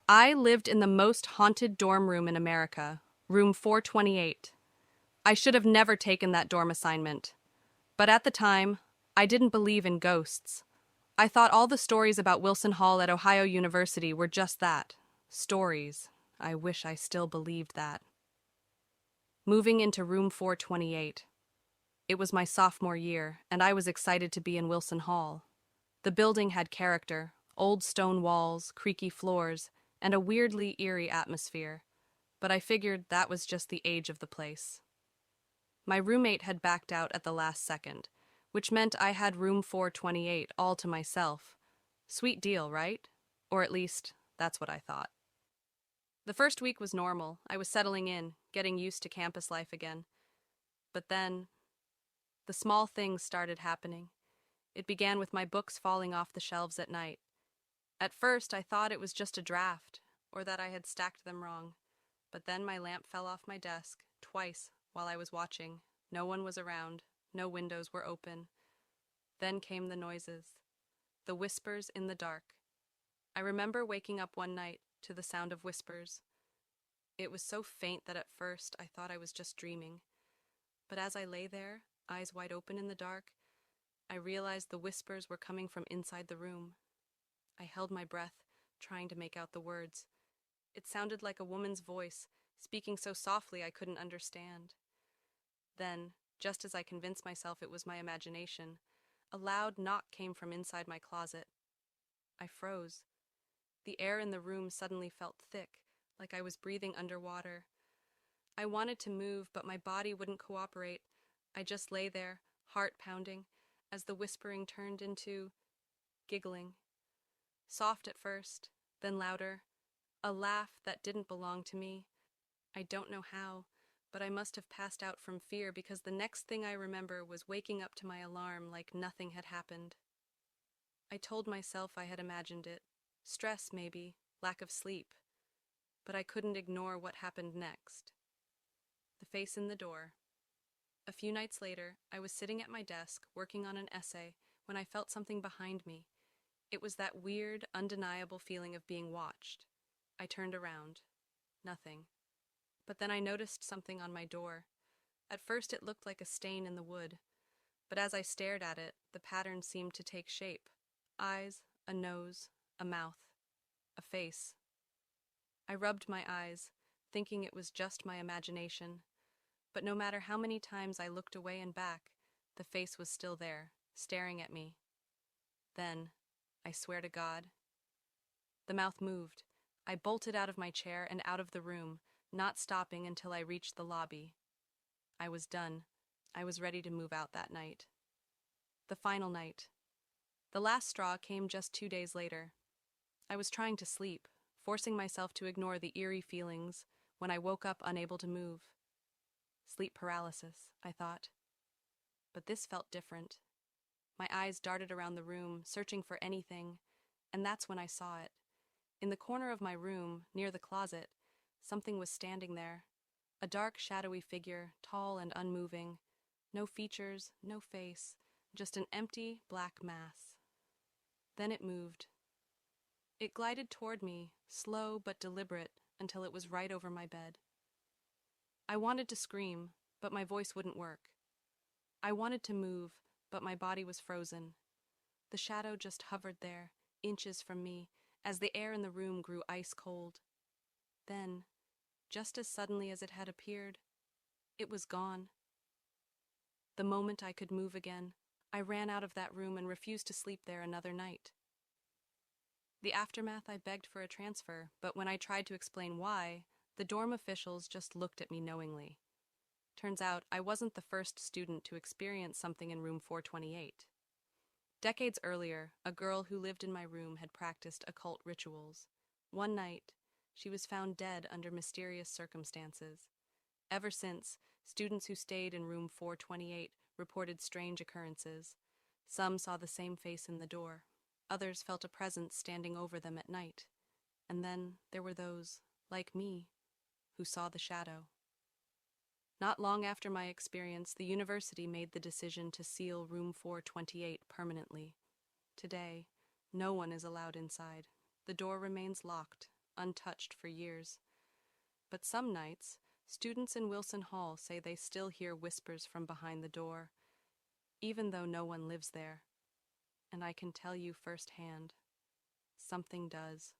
I lived in the most haunted dorm room in America, room 428. I should have never taken that dorm assignment. But at the time, I didn't believe in ghosts. I thought all the stories about Wilson Hall at Ohio University were just that. Stories. I wish I still believed that. Moving into room 428. It was my sophomore year, and I was excited to be in Wilson Hall. The building had character, old stone walls, creaky floors, and a weirdly eerie atmosphere. But I figured that was just the age of the place. My roommate had backed out at the last second, which meant I had room 428 all to myself. Sweet deal, right? Or at least, that's what I thought. The first week was normal. I was settling in, getting used to campus life again. But then, the small things started happening. It began with my books falling off the shelves at night. At first, I thought it was just a draft, or that I had stacked them wrong. But then my lamp fell off my desk, twice, while I was watching. No one was around. No windows were open. Then came the noises. The whispers in the dark. I remember waking up one night to the sound of whispers. It was so faint that at first I thought I was just dreaming. But as I lay there, eyes wide open in the dark, I realized the whispers were coming from inside the room. I held my breath, trying to make out the words. It sounded like a woman's voice, speaking so softly I couldn't understand. Then, just as I convinced myself it was my imagination, a loud knock came from inside my closet. I froze. The air in the room suddenly felt thick, like I was breathing underwater. I wanted to move, but my body wouldn't cooperate. I just lay there, heart pounding, as the whispering turned into giggling. Soft at first, then louder. A laugh that didn't belong to me. I don't know how, but I must have passed out from fear because the next thing I remember was waking up to my alarm like nothing had happened. I told myself I had imagined it. Stress, maybe, lack of sleep. But I couldn't ignore what happened next. The face in the door. A few nights later, I was sitting at my desk, working on an essay, when I felt something behind me. It was that weird, undeniable feeling of being watched. I turned around. Nothing. But then I noticed something on my door. At first it looked like a stain in the wood, but as I stared at it, the pattern seemed to take shape. Eyes, a nose, a mouth, a face. I rubbed my eyes, thinking it was just my imagination. But no matter how many times I looked away and back, the face was still there, staring at me. Then, I swear to God, the mouth moved. I bolted out of my chair and out of the room, not stopping until I reached the lobby. I was done. I was ready to move out that night. The final night. The last straw came just 2 days later. I was trying to sleep, forcing myself to ignore the eerie feelings, when I woke up unable to move. Sleep paralysis, I thought. But this felt different. My eyes darted around the room, searching for anything, and that's when I saw it. In the corner of my room, near the closet, something was standing there. A dark, shadowy figure, tall and unmoving. No features, no face, just an empty, black mass. Then it moved. It glided toward me, slow but deliberate, until it was right over my bed. I wanted to scream, but my voice wouldn't work. I wanted to move, but my body was frozen. The shadow just hovered there, inches from me, as the air in the room grew ice cold. Then, just as suddenly as it had appeared, it was gone. The moment I could move again, I ran out of that room and refused to sleep there another night. The aftermath, I begged for a transfer, but when I tried to explain why, the dorm officials just looked at me knowingly. Turns out, I wasn't the first student to experience something in room 428. Decades earlier, a girl who lived in my room had practiced occult rituals. One night, she was found dead under mysterious circumstances. Ever since, students who stayed in room 428 reported strange occurrences. Some saw the same face in the door. Others felt a presence standing over them at night. And then there were those, like me, who saw the shadow. Not long after my experience, the university made the decision to seal room 428 permanently. Today, no one is allowed inside. The door remains locked, untouched for years. But some nights, students in Wilson Hall say they still hear whispers from behind the door, even though no one lives there. And I can tell you firsthand, something does.